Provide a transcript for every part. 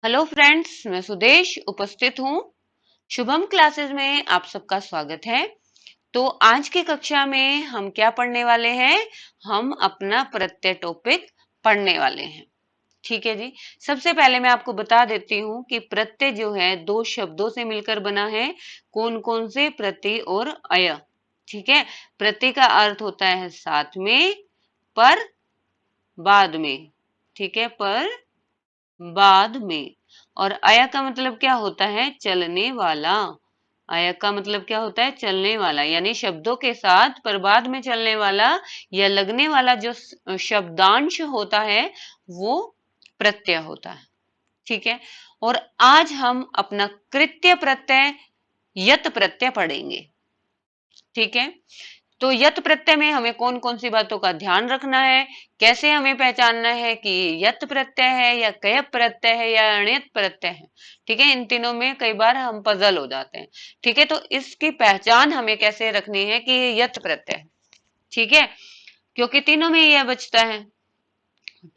Hello friends, मैं सुदेश उपस्थित हूँ। शुभम क्लासेस में आप सबका स्वागत है। तो आज की कक्षा में हम क्या पढ़ने वाले हैं? हम अपना प्रत्यय टॉपिक पढ़ने वाले हैं। ठीक है जी। सबसे पहले मैं आपको बता देती हूँ कि प्रत्यय जो है दो शब्दों से मिलकर बना है। कौन कौन से? प्रति और अय। ठीक है। प्रति का अर्थ होता है साथ में, पर, बाद में। ठीक है, पर, बाद में। और अय का मतलब क्या होता है? चलने वाला। अय का मतलब क्या होता है? चलने वाला, यानी शब्दों के साथ पर बाद में चलने वाला या लगने वाला जो शब्दांश होता है वो प्रत्यय होता है। ठीक है। और आज हम अपना कृत्य प्रत्यय यत प्रत्यय पढ़ेंगे। ठीक है। तो यत प्रत्यय में हमें कौन कौन सी बातों का ध्यान रखना है, कैसे हमें पहचानना है कि ये यत प्रत्यय है या कयप प्रत्यय है या अण्यत प्रत्यय है। ठीक है, इन तीनों में कई बार हम पजल हो जाते हैं। ठीक है, तो इसकी पहचान हमें कैसे रखनी है कि ये यत प्रत्यय है। ठीक है, क्योंकि तीनों में यह बचता है।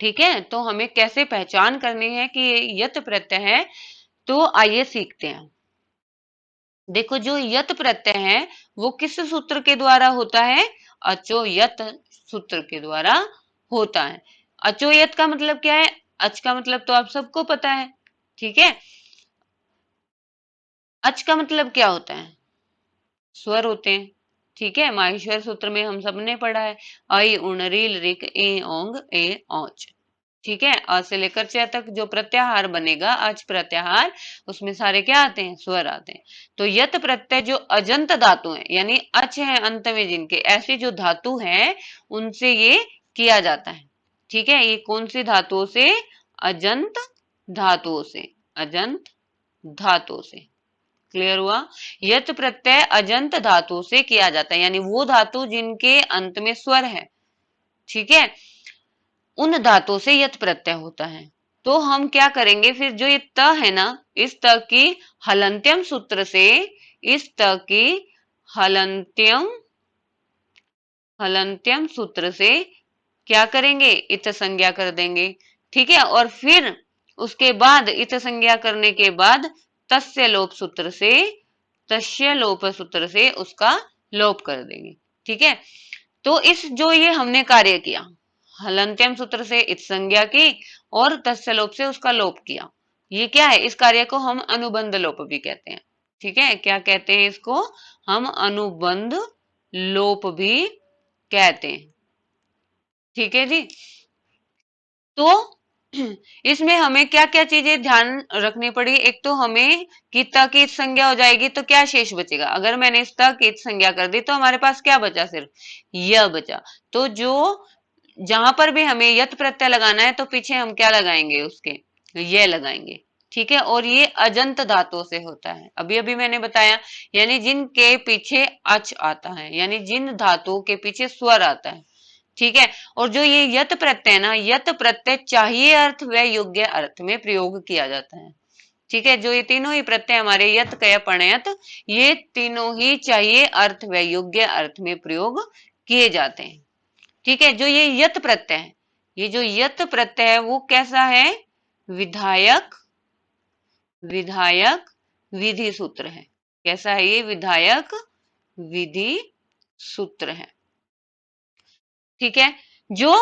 ठीक है, तो हमें कैसे पहचान करनी है कि ये यत प्रत्यय है, तो आइए सीखते हैं। देखो, जो यत प्रत्यय है वो किस सूत्र के द्वारा होता है? अचो यत सूत्र के द्वारा होता है। अचो यत का मतलब क्या है? अच का मतलब तो आप सबको पता है। ठीक है। अच का मतलब क्या होता है? स्वर होते हैं। ठीक है, माहेश्वर सूत्र में हम सबने पढ़ा है। ऐ उण रील रिक ए ओंग ए औच। ठीक है, अ से लेकर च तक जो प्रत्याहार बनेगा, अच प्रत्याहार, उसमें सारे क्या आते हैं? स्वर आते हैं। तो यत प्रत्यय जो अजंत धातु है, यानी अच है अंत में जिनके, ऐसी जो धातु है उनसे ये किया जाता है। ठीक है, ये कौन सी धातुओं से? अजंत धातुओं से। अजंत धातुओं से। क्लियर हुआ? यत प्रत्यय अजंत धातु से किया जाता है, यानी वो धातु जिनके अंत में स्वर है। ठीक है, उन धातुओं से यत प्रत्यय होता है। तो हम क्या करेंगे फिर? जो ये त है ना, इस त की हलंत्यम सूत्र से, इस त की हलंत्यम हलंत्यम सूत्र से क्या करेंगे? इत संज्ञा कर देंगे। ठीक है, और फिर उसके बाद इत संज्ञा करने के बाद तस्य लोप सूत्र से, तस्य लोप सूत्र से उसका लोप कर देंगे। ठीक है, तो इस जो ये हमने कार्य किया, हलंत्यम सूत्र से इत संज्ञा की और तस्य लोप से उसका लोप किया, ये क्या है? इस कार्य को हम अनुबंध लोप भी कहते हैं। ठीक है, क्या कहते हैं इसको? हम अनुबंध लोप भी कहते हैं। ठीक है जी। तो इसमें हमें क्या क्या चीजें ध्यान रखनी पड़ी? एक तो हमें कि त की संज्ञा हो जाएगी तो क्या शेष बचेगा? अगर मैंने इस त की संज्ञा कर दी तो हमारे पास क्या बचा? सिर्फ य बचा। तो जो जहां पर भी हमें यत प्रत्यय लगाना है तो पीछे हम क्या लगाएंगे? उसके ये लगाएंगे। ठीक है, और ये अजंत धातुओं से होता है, अभी अभी मैंने बताया, यानी जिनके पीछे अच आता है, यानी जिन धातुओं के पीछे स्वर आता है। ठीक है, और जो ये यत प्रत्यय ना, यत प्रत्यय चाहिए अर्थ व योग्य अर्थ में प्रयोग किया जाता है। ठीक है, जो ये तीनों ही प्रत्यय हमारे यत कय प्रणयत, ये तीनों ही चाहिए अर्थ व योग्य अर्थ में प्रयोग किए जाते हैं। ठीक है, जो ये यत प्रत्यय है, ये जो यत प्रत्यय है वो कैसा है? विधायक, विधायक विधि सूत्र है। कैसा है ये? विधायक विधि सूत्र है। ठीक है, जो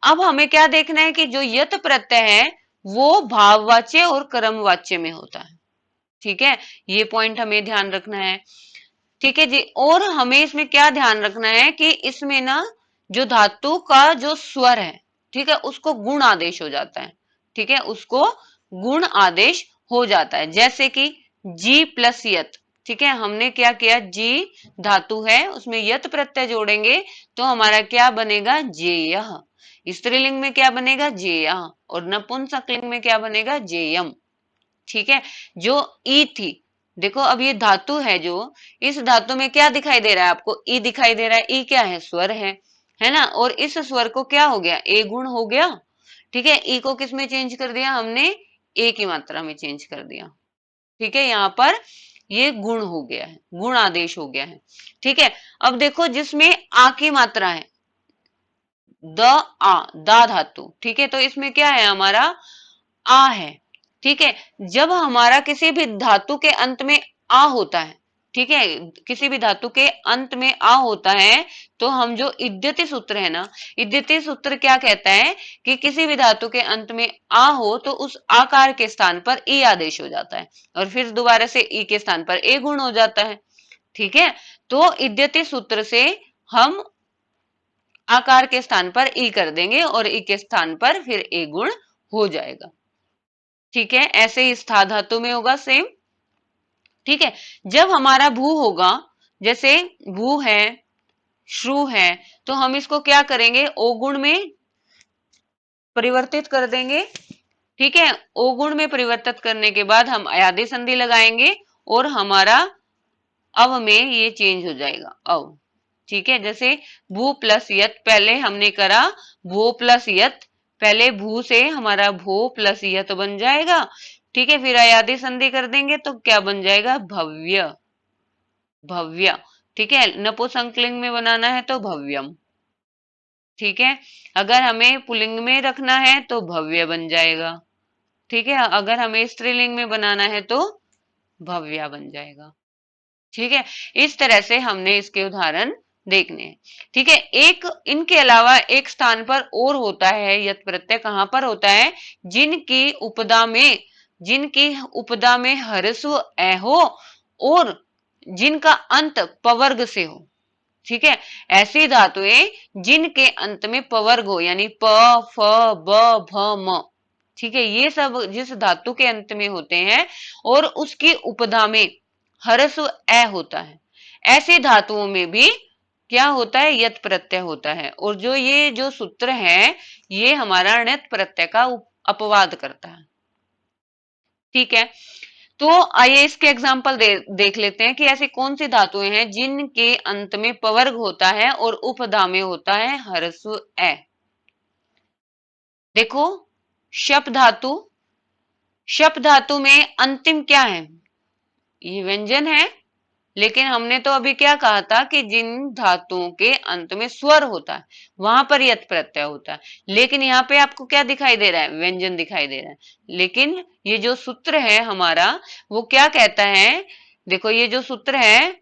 अब हमें क्या देखना है कि जो यत प्रत्यय है वो भाववाच्य और कर्मवाच्य में होता है। ठीक है, ये पॉइंट हमें ध्यान रखना है। ठीक है जी, और हमें इसमें क्या ध्यान रखना है कि इसमें ना जो धातु का जो स्वर है, ठीक है, उसको गुण आदेश हो जाता है। ठीक है, उसको गुण आदेश हो जाता है, जैसे कि जी प्लस यत। ठीक है, हमने क्या किया? जी धातु है, उसमें यत प्रत्यय जोड़ेंगे तो हमारा क्या बनेगा? जेय। स्त्रीलिंग में क्या बनेगा? जेय, और नपुंसकलिंग में क्या बनेगा? जेयम। ठीक है, जो ई थी, देखो अब ये धातु है, जो इस धातु में क्या दिखाई दे रहा है आपको? ई दिखाई दे रहा है। ई क्या है? स्वर है ना, और इस स्वर को क्या हो गया? ए गुण हो गया। ठीक है, ई को किस में चेंज कर दिया हमने? ए की मात्रा में चेंज कर दिया। ठीक है, यहाँ पर ये गुण हो गया है, गुण आदेश हो गया है। ठीक है, अब देखो जिसमें आ की मात्रा है, द आ, दा धातु। ठीक है, तो इसमें क्या है? हमारा आ है। ठीक है, जब हमारा किसी भी धातु के अंत में आ होता है, ठीक है, किसी भी धातु के अंत में आ होता है, तो हम जो इद्यति सूत्र है ना, इद्यति सूत्र क्या कहता है कि किसी भी धातु के अंत में आ हो तो उस आकार के स्थान पर ई आदेश हो जाता है और फिर दोबारा से ई के स्थान पर ए गुण हो जाता है। ठीक है, तो इद्यति सूत्र से हम आकार के स्थान पर ई कर देंगे और ई के स्थान पर फिर ए गुण हो जाएगा। ठीक है, ऐसे ही स्था धातु में होगा सेम। ठीक है, जब हमारा भू होगा, जैसे भू है, श्रु है, तो हम इसको क्या करेंगे, ओ गुण में परिवर्तित कर देंगे। ठीक है, ओ गुण में परिवर्तित करने के बाद हम अयादि संधि लगाएंगे और हमारा अव में ये चेंज हो जाएगा अव। ठीक है, जैसे भू प्लस यत पहले हमने करा, भू प्लस यत, पहले भू से हमारा भू प्लस यत बन जाएगा। ठीक है, फिर अयादि संधि कर देंगे तो क्या बन जाएगा, भव्य, भव्य। ठीक है, नपुंसकलिंग में बनाना है तो भव्यम। ठीक है, अगर हमें पुल्लिंग में रखना है तो भव्य बन जाएगा। ठीक है, अगर हमें स्त्रीलिंग में बनाना है तो भव्या बन जाएगा। ठीक है, इस तरह से हमने इसके उदाहरण देखने हैं। ठीक है, एक इनके अलावा एक स्थान पर और होता है यत प्रत्यय, कहां पर होता है, जिनकी उपदा में हरस्व ए हो और जिनका अंत पवर्ग से हो। ठीक है, ऐसी धातुएं जिनके अंत में पवर्ग हो, यानी प, फ, ब, भ, म। ठीक है, ये सब जिस धातु के अंत में होते हैं और उसकी उपधा में हरस्व ए होता है, ऐसी धातुओं में भी क्या होता है, यत प्रत्यय होता है। और जो ये जो सूत्र है ये हमारा णित प्रत्यय का अपवाद करता है। ठीक है, तो आइए इसके एग्जाम्पल देख लेते हैं कि ऐसी कौन सी धातुएं हैं जिनके अंत में पवर्ग होता है और उपधा में होता है ह्रस्व ए। देखो, शप धातु, शप धातु में अंतिम क्या है, ये व्यंजन है, लेकिन हमने तो अभी क्या कहा था कि जिन धातुओं के अंत में स्वर होता है वहां पर यत प्रत्यय होता है, लेकिन यहाँ पे आपको क्या दिखाई दे रहा है, व्यंजन दिखाई दे रहा है। लेकिन ये जो सूत्र है हमारा वो क्या कहता है, देखो ये जो सूत्र है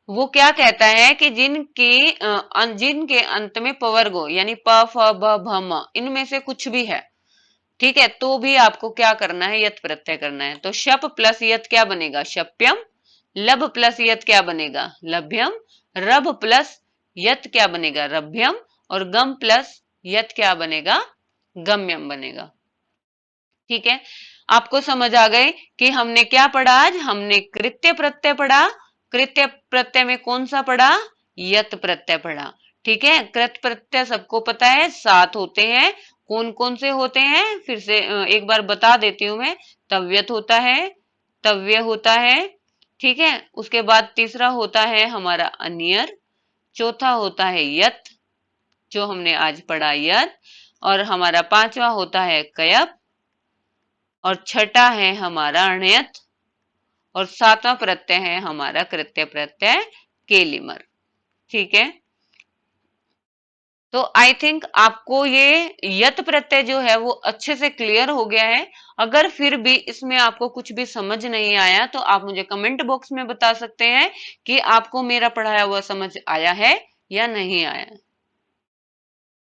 वो क्या कहता है कि जिनके अंत में पवर्ग हो, यानी प, फ, ब, भ, म, इनमें से कुछ भी है, ठीक है, तो भी आपको क्या करना है, यत प्रत्यय करना है। तो शप प्लस यत क्या बनेगा, शप्यम। लब प्लस यत क्या बनेगा, लभ्यम। रभ प्लस यत क्या बनेगा, रभ्यम। और गम प्लस यत क्या बनेगा, गम्यम बनेगा। ठीक है, आपको समझ आ गए कि हमने क्या पढ़ा, आज हमने कृत्य प्रत्यय पढ़ा। कृत्य प्रत्यय में कौन सा पढ़ा, यत प्रत्यय पढ़ा। ठीक है, कृत प्रत्यय सबको पता है, 7 होते हैं। कौन कौन से होते हैं, फिर से एक बार बता देती हूं मैं। तव्यत होता है, तव्य होता है, ठीक है, उसके बाद तीसरा होता है हमारा अनियर, चौथा होता है यत जो हमने आज पढ़ा यत, और हमारा पांचवा होता है कयप, और छठा है हमारा अण्यत, और सातवां प्रत्यय है हमारा कृत्य प्रत्यय केलिमर। ठीक है, तो आई थिंक आपको ये यत प्रत्यय जो है वो अच्छे से क्लियर हो गया है। अगर फिर भी इसमें आपको कुछ भी समझ नहीं आया तो आप मुझे कमेंट बॉक्स में बता सकते हैं कि आपको मेरा पढ़ाया हुआ समझ आया है या नहीं आया।